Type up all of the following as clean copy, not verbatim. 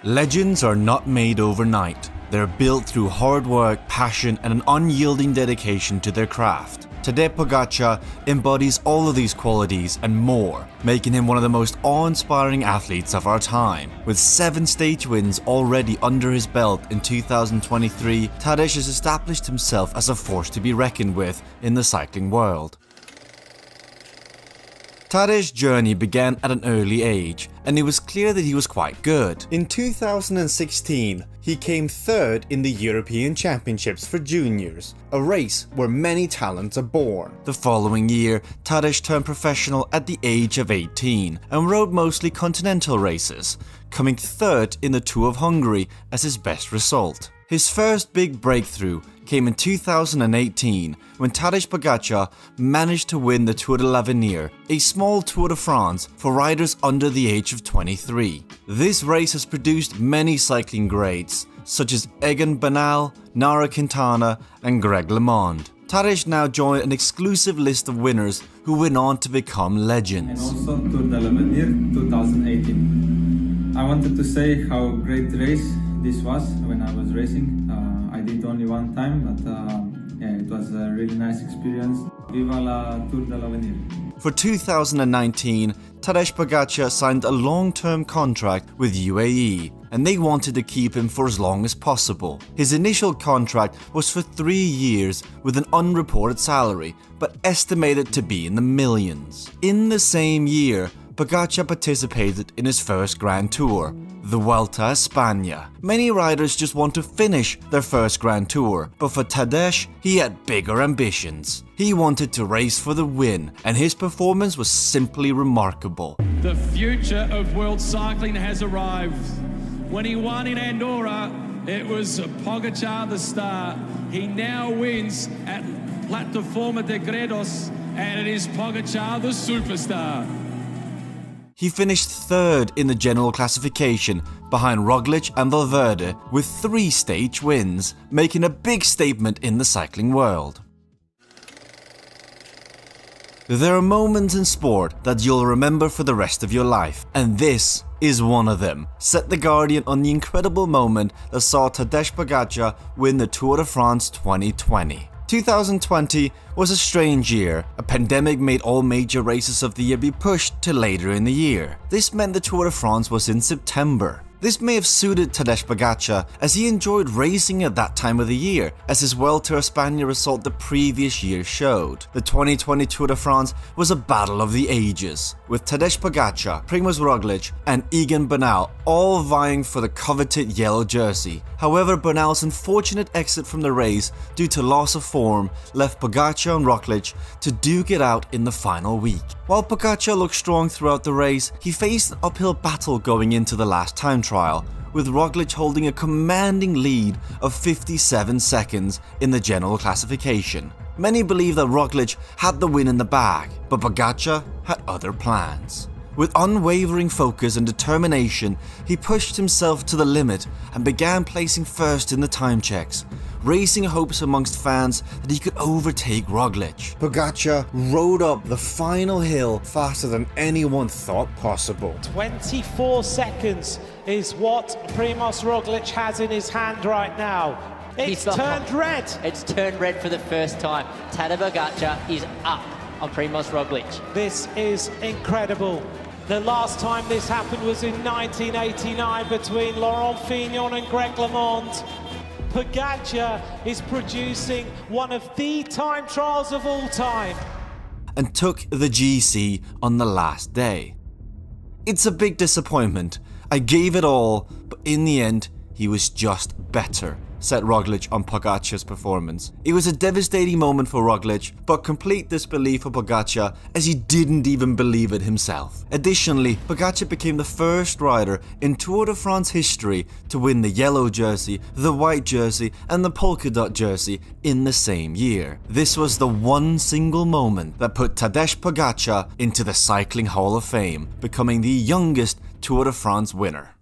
Legends are not made overnight. They're built through hard work, passion, and an unyielding dedication to their craft. Tadej Pogačar embodies all of these qualities and more, making him one of the most awe-inspiring athletes of our time. With 7 stage wins already under his belt in 2023, Tadej has established himself as a force to be reckoned with in the cycling world. Tadej's journey began at an early age, and it was clear that he was quite good. In 2016, he came third in the European Championships for juniors, a race where many talents are born. The following year, Tadej turned professional at the age of 18 and rode mostly continental races, coming third in the Tour of Hungary as his best result. His first big breakthrough came in 2018 when Tadej Pogačar managed to win the Tour de l'Avenir, a small Tour de France for riders under the age of 23. This race has produced many cycling greats such as Egan Bernal, Nairo Quintana and Greg LeMond. Tadej now joined an exclusive list of winners who went on to become legends. And also Tour de l'Avenir 2018. I wanted to say how great race this was when I was racing. I did only one time, but yeah, it was a really nice experience. Viva la Tour de l'Avenir. For 2019, Tadej Pogačar signed a long-term contract with UAE, and they wanted to keep him for as long as possible. His initial contract was for 3 years with an unreported salary, but estimated to be in the millions. In the same year, Pogačar participated in his first Grand Tour, the Vuelta a España. Many riders just want to finish their first Grand Tour, but for Tadej, he had bigger ambitions. He wanted to race for the win, and his performance was simply remarkable. The future of world cycling has arrived. When he won in Andorra, it was Pogačar the star. He now wins at Plataforma de Gredos, and it is Pogačar the superstar. He finished third in the general classification behind Roglic and Valverde with 3 stage wins, making a big statement in the cycling world. There are moments in sport that you'll remember for the rest of your life, and this is one of them. Set the Guardian on the incredible moment that saw Tadej Pogačar win the Tour de France 2020. 2020 was a strange year. A pandemic made all major races of the year be pushed to later in the year. This meant the Tour de France was in September. This may have suited Tadej Pogačar as he enjoyed racing at that time of the year, as his Vuelta a España result the previous year showed. The 2020 Tour de France was a battle of the ages, with Tadej Pogačar, Primož Roglic and Egan Bernal all vying for the coveted yellow jersey. However, Bernal's unfortunate exit from the race due to loss of form left Pogačar and Roglic to duke it out in the final week. While Pogačar looked strong throughout the race, he faced an uphill battle going into the last time trial, with Roglic holding a commanding lead of 57 seconds in the general classification. Many believe that Roglic had the win in the bag, but Pogačar had other plans. With unwavering focus and determination, he pushed himself to the limit and began placing first in the time checks, raising hopes amongst fans that he could overtake Roglic. Pogačar rode up the final hill faster than anyone thought possible. 24 seconds is what Primož Roglic has in his hand right now. It's turned red. It's turned red for the first time. Tadej Pogačar is up on Primož Roglic. This is incredible. The last time this happened was in 1989 between Laurent Fignon and Greg LeMond. Pogačar is producing one of the time trials of all time. And took the GC on the last day. It's a big disappointment. I gave it all, but in the end, he was just better, said Roglic on Pogačar's performance. It was a devastating moment for Roglic, but complete disbelief for Pogačar as he didn't even believe it himself. Additionally, Pogačar became the first rider in Tour de France history to win the yellow jersey, the white jersey and the polka dot jersey in the same year. This was the one single moment that put Tadej Pogačar into the Cycling Hall of Fame, becoming the youngest Tour de France winner.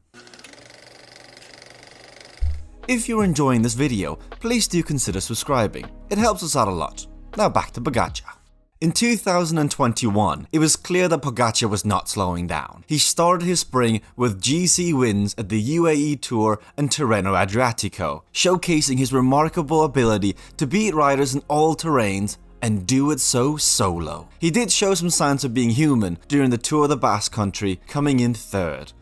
If you're enjoying this video, please do consider subscribing. It helps us out a lot. Now back to Pogačar. In 2021, it was clear that Pogačar was not slowing down. He started his spring with GC wins at the UAE Tour and Tirreno Adriatico, showcasing his remarkable ability to beat riders in all terrains and do it so solo. He did show some signs of being human during the Tour of the Basque Country, coming in third,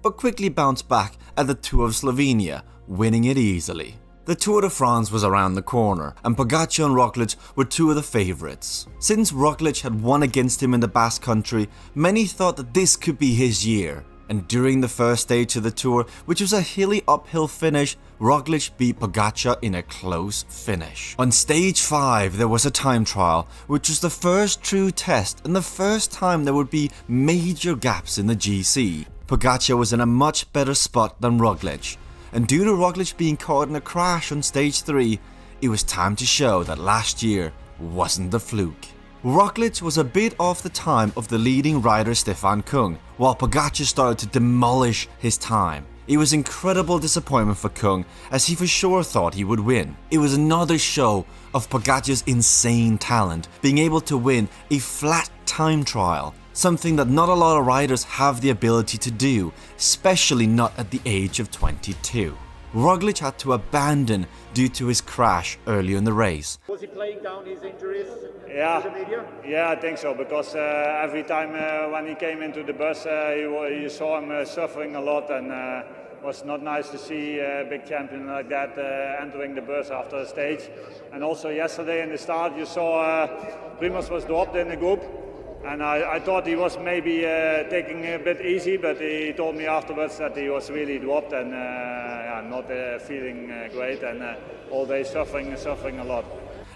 but quickly bounced back at the Tour of Slovenia, winning it easily. The Tour de France was around the corner, and Pogačar and Roglič were two of the favourites. Since Roglič had won against him in the Basque Country, many thought that this could be his year. And during the first stage of the Tour, which was a hilly uphill finish, Roglič beat Pogačar in a close finish. On stage 5 there was a time trial, which was the first true test and the first time there would be major gaps in the GC. Pogačar was in a much better spot than Roglič, and due to Roglič being caught in a crash on stage 3, it was time to show that last year wasn't a fluke. Roglič was a bit off the time of the leading rider Stefan Kung, while Pogačar started to demolish his time. It was incredible disappointment for Kung, as he for sure thought he would win. It was another show of Pogačar's insane talent, being able to win a flat time trial, something that not a lot of riders have the ability to do, especially not at the age of 22. Roglič had to abandon due to his crash earlier in the race. Was he playing down his injuries to Yeah, the media? yeah, I think so, because every time when he came into the bus, you saw him suffering a lot, and was not nice to see a big champion like that entering the bus after a stage. And also yesterday in the start, you saw Primož was dropped in the group, and I thought he was maybe taking it a bit easy, but he told me afterwards that he was really dropped and not feeling great, and all day suffering a lot.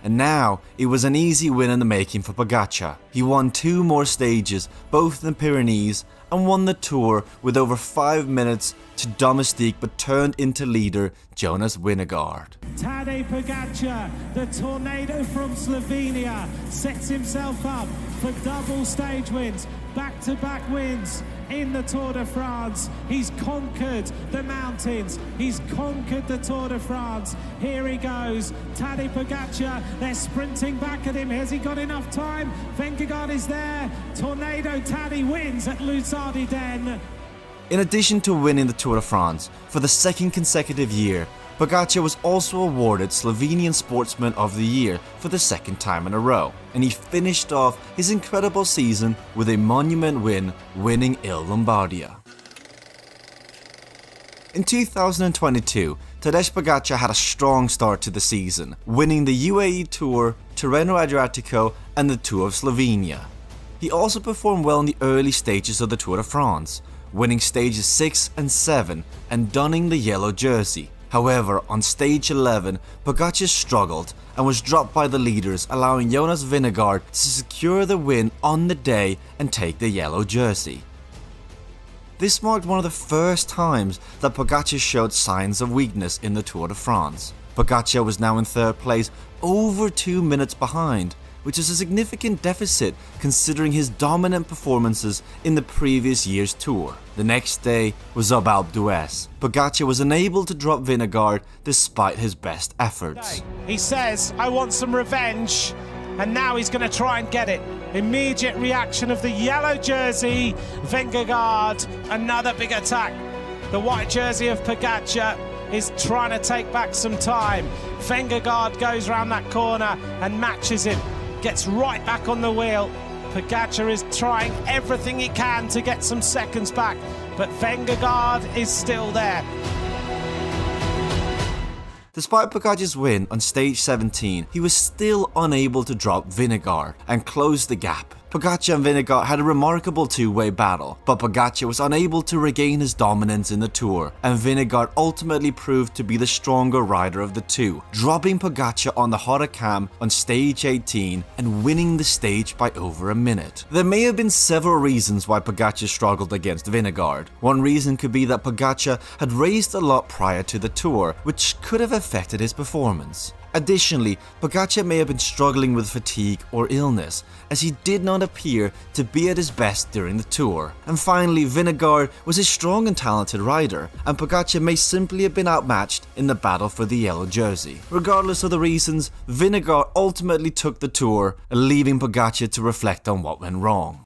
And now, it was an easy win in the making for Pogačar. He won 2 more stages, both in the Pyrenees, and won the Tour with over 5 minutes to domestique but turned into leader Jonas Vingegaard. Tadej Pogačar, the tornado from Slovenia, sets himself up for double stage wins, back-to-back wins in the Tour de France. He's conquered the mountains, he's conquered the Tour de France. Here he goes, Tadej Pogačar, they're sprinting back at him. Has he got enough time? Vingegaard is there, Tornado Tadej wins at Luzardiden. In addition to winning the Tour de France for the second consecutive year, Pogačar was also awarded Slovenian Sportsman of the Year for the second time in a row, and he finished off his incredible season with a monument win, winning Il Lombardia. In 2022, Tadej Pogačar had a strong start to the season, winning the UAE Tour, Tirreno Adriatico and the Tour of Slovenia. He also performed well in the early stages of the Tour de France, winning stages 6 and 7 and donning the yellow jersey. However, on stage 11, Pogačar struggled and was dropped by the leaders, allowing Jonas Vingegaard to secure the win on the day and take the yellow jersey. This marked one of the first times that Pogačar showed signs of weakness in the Tour de France. Pogačar was now in third place, over 2 minutes behind, which is a significant deficit considering his dominant performances in the previous year's tour. The next day was up Alpe d'Huez. Pogačar was unable to drop Vingegaard despite his best efforts. He says, I want some revenge, and now he's going to try and get it. Immediate reaction of the yellow jersey, Vingegaard, another big attack. The white jersey of Pogačar is trying to take back some time. Vingegaard goes round that corner and matches him, gets right back on the wheel. Pogačar is trying everything he can to get some seconds back, but Vingegaard is still there. Despite Pogačar's win on stage 17, he was still unable to drop Vingegaard and close the gap. Pogačar and Vingegaard had a remarkable two-way battle, but Pogačar was unable to regain his dominance in the Tour, and Vingegaard ultimately proved to be the stronger rider of the two, dropping Pogačar on the Hautacam on stage 18 and winning the stage by over a minute. There may have been several reasons why Pogačar struggled against Vingegaard. One reason could be that Pogačar had raced a lot prior to the Tour, which could have affected his performance. Additionally, Pogačar may have been struggling with fatigue or illness, as he did not appear to be at his best during the Tour. And finally, Vingegaard was a strong and talented rider, and Pogačar may simply have been outmatched in the battle for the yellow jersey. Regardless of the reasons, Vingegaard ultimately took the Tour, leaving Pogačar to reflect on what went wrong.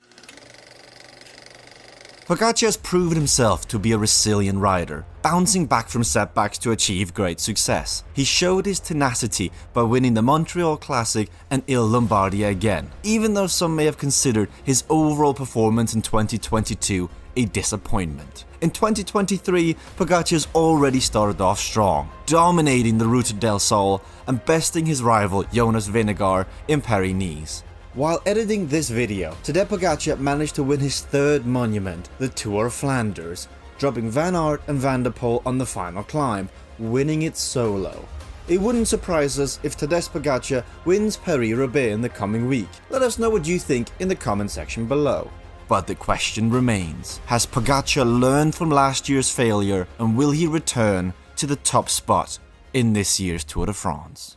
Pogačar has proven himself to be a resilient rider, bouncing back from setbacks to achieve great success. He showed his tenacity by winning the Montreal Classic and Il Lombardia again, even though some may have considered his overall performance in 2022 a disappointment. In 2023, Pogačar's already started off strong, dominating the Ruta del Sol and besting his rival Jonas Vingegaard in Paris-Nice. While editing this video, Tadej Pogačar managed to win his third monument, the Tour of Flanders, dropping Van Aert and Van der Poel on the final climb, winning it solo. It wouldn't surprise us if Tadej Pogačar wins Paris-Roubaix in the coming week. Let us know what you think in the comment section below. But the question remains, has Pogačar learned from last year's failure, and will he return to the top spot in this year's Tour de France?